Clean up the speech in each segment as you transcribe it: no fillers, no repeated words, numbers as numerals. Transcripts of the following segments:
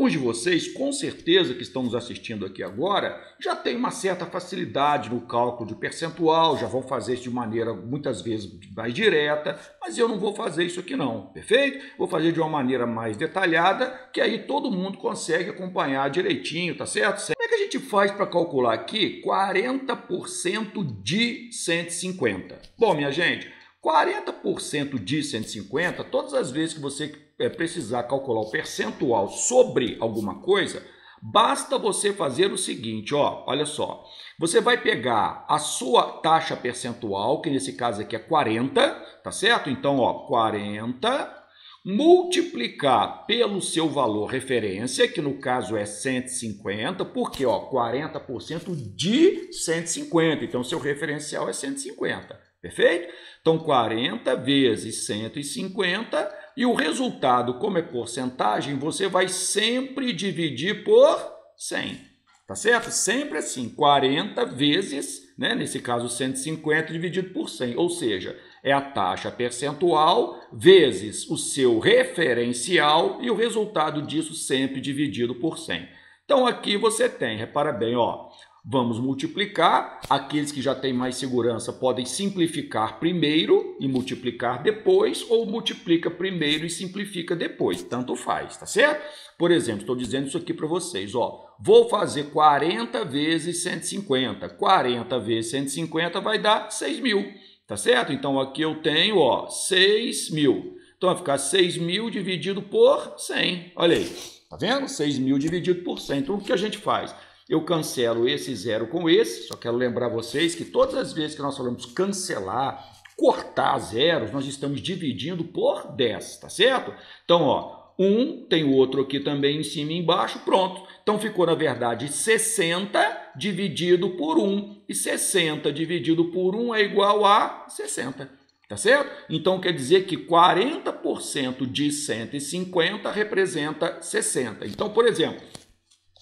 Alguns de vocês, com certeza, que estão nos assistindo aqui agora, já têm uma certa facilidade no cálculo de percentual, já vão fazer isso de maneira, muitas vezes, mais direta, mas eu não vou fazer isso aqui não, perfeito? Vou fazer de uma maneira mais detalhada, que aí todo mundo consegue acompanhar direitinho, tá certo? Como é que a gente faz para calcular aqui 40% de 150? Bom, minha gente, 40% de 150, todas as vezes que você precisar calcular o percentual sobre alguma coisa, basta você fazer o seguinte, ó, olha só. Você vai pegar a sua taxa percentual, que nesse caso aqui é 40, tá certo? Então, ó, 40, multiplicar pelo seu valor referência, que no caso é 150, porque, ó, 40% de 150, então seu referencial é 150. Perfeito? Então, 40 vezes 150 e o resultado, como é porcentagem, você vai sempre dividir por 100. Tá certo? Sempre assim, 40 vezes, né, nesse caso 150 dividido por 100, ou seja, é a taxa percentual vezes o seu referencial e o resultado disso sempre dividido por 100. Então, aqui você tem, repara bem, ó. Vamos multiplicar, aqueles que já têm mais segurança podem simplificar primeiro e multiplicar depois, ou multiplica primeiro e simplifica depois, tanto faz, tá certo? Por exemplo, estou dizendo isso aqui para vocês, ó, vou fazer 40 vezes 150, 40 vezes 150 vai dar 6.000, tá certo? Então aqui eu tenho, ó, 6.000, então vai ficar 6.000 dividido por 100, olha aí, tá vendo? 6.000 dividido por 100, então o que a gente faz? Eu cancelo esse zero com esse, só quero lembrar vocês que todas as vezes que nós falamos cancelar, cortar zeros, nós estamos dividindo por 10, tá certo? Então, ó, um tem o outro aqui também em cima e embaixo, pronto. Então, ficou, na verdade, 60 dividido por 1, e 60 dividido por 1 é igual a 60. Tá certo? Então, quer dizer que 40% de 150 representa 60. Então, por exemplo,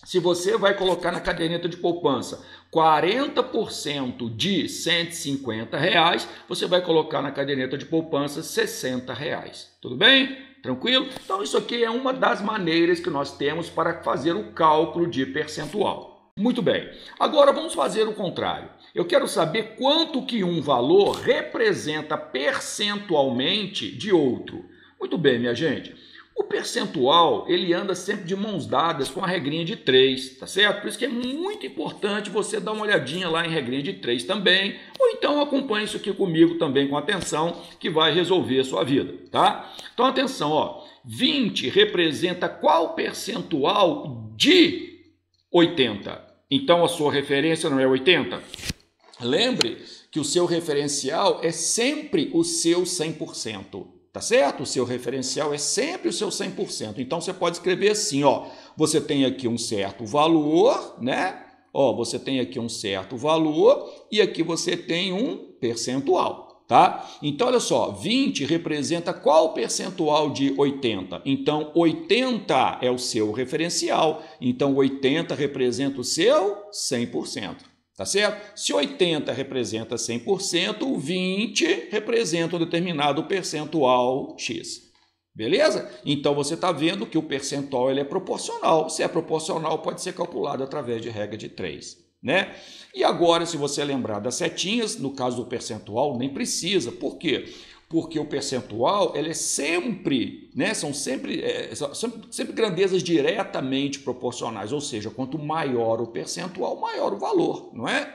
se você vai colocar na caderneta de poupança 40% de R$150, você vai colocar na caderneta de poupança R$60. Tudo bem? Tranquilo? Então isso aqui é uma das maneiras que nós temos para fazer o cálculo de percentual. Muito bem. Agora vamos fazer o contrário. Eu quero saber quanto que um valor representa percentualmente de outro. Muito bem, minha gente. O percentual, ele anda sempre de mãos dadas com a regrinha de 3, tá certo? Por isso que é muito importante você dar uma olhadinha lá em regrinha de 3 também, ou então acompanhe isso aqui comigo também com atenção, que vai resolver a sua vida, tá? Então, atenção, ó, 20 representa qual percentual de 80? Então, a sua referência não é 80? Lembre que o seu referencial é sempre o seu 100%. Tá certo? O seu referencial é sempre o seu 100%. Então, você pode escrever assim, ó. Você tem aqui um certo valor, né? Ó, você tem aqui um certo valor e aqui você tem um percentual, tá? Então, olha só, 20 representa qual percentual de 80? Então, 80 é o seu referencial. Então, 80 representa o seu 100%. Tá certo? Se 80 representa 100%, 20 representa um determinado percentual X. Beleza? Então, você está vendo que o percentual ele é proporcional. Se é proporcional, pode ser calculado através de regra de 3. Né? E agora, se você lembrar das setinhas, no caso do percentual, nem precisa. Por quê? Porque o percentual ele é sempre, né, são sempre grandezas diretamente proporcionais, ou seja, quanto maior o percentual, maior o valor, não é?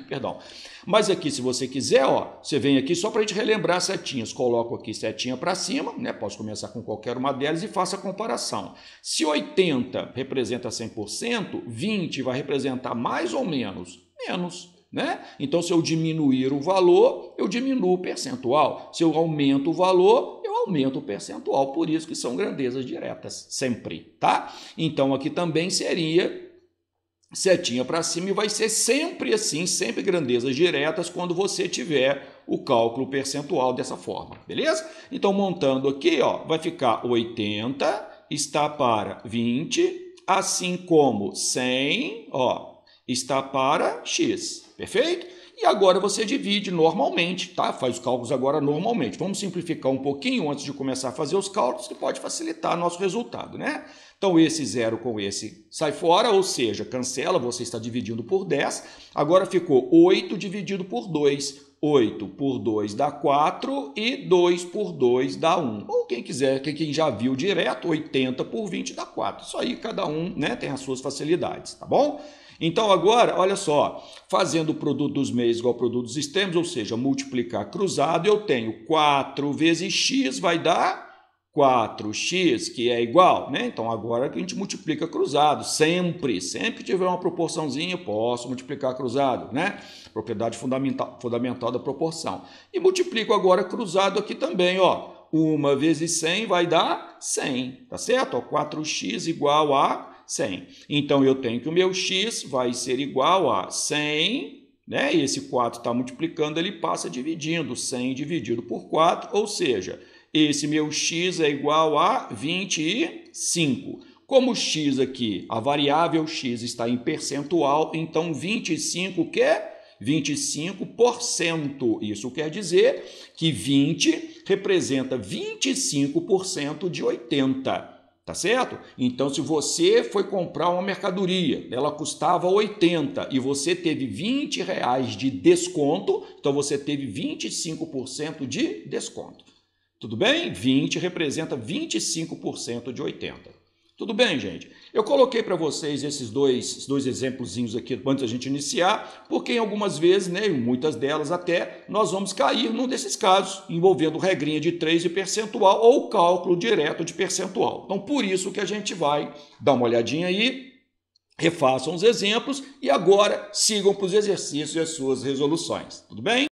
Perdão. Mas aqui, se você quiser, ó, você vem aqui só para a gente relembrar as setinhas, coloco aqui setinha para cima, né, posso começar com qualquer uma delas e faço a comparação. Se 80 representa 100%, 20 vai representar mais ou menos? Menos. Né? Então, se eu diminuir o valor, eu diminuo o percentual. Se eu aumento o valor, eu aumento o percentual. Por isso que são grandezas diretas, sempre, tá? Então, aqui também seria setinha para cima e vai ser sempre assim, sempre grandezas diretas quando você tiver o cálculo percentual dessa forma, beleza? Então, montando aqui, ó, vai ficar 80 está para 20, assim como 100, ó, está para X. Perfeito? E agora você divide normalmente, tá? Faz os cálculos agora normalmente. Vamos simplificar um pouquinho antes de começar a fazer os cálculos, que pode facilitar nosso resultado, né? Então, esse 0 com esse sai fora, ou seja, cancela, você está dividindo por 10. Agora ficou 8 dividido por 2. 8 por 2 dá 4 e 2 por 2 dá 1. Ou quem quiser, quem já viu direto, 80 por 20 dá 4. Isso aí cada um, né, tem as suas facilidades, tá bom? Então agora, olha só, fazendo o produto dos meios igual ao produto dos extremos, ou seja, multiplicar cruzado, eu tenho 4 vezes x vai dar 4x, que é igual, né? Então agora que a gente multiplica cruzado, sempre que tiver uma proporçãozinha, posso multiplicar cruzado, né? Propriedade fundamental da proporção. E multiplico agora cruzado aqui também, ó. 1 vezes 100 vai dar 100, tá certo? Ó, 4x igual a 100. Então, eu tenho que o meu x vai ser igual a 100, né? E esse 4 está multiplicando, ele passa dividindo. 100 dividido por 4, ou seja, esse meu x é igual a 25. Como o x aqui, a variável x está em percentual, então 25 que é 25%. Isso quer dizer que 20 representa 25% de 80. Tá certo? Então, se você foi comprar uma mercadoria, ela custava 80 e você teve R$20 de desconto, então você teve 25% de desconto. Tudo bem? 20 representa 25% de 80. Tudo bem, gente? Eu coloquei para vocês esses dois exemplozinhos aqui antes da gente iniciar, porque em algumas vezes, né, em muitas delas até, nós vamos cair num desses casos, envolvendo regrinha de 3 de percentual ou cálculo direto de percentual. Então, por isso que a gente vai dar uma olhadinha aí, refaçam os exemplos e agora sigam para os exercícios e as suas resoluções. Tudo bem?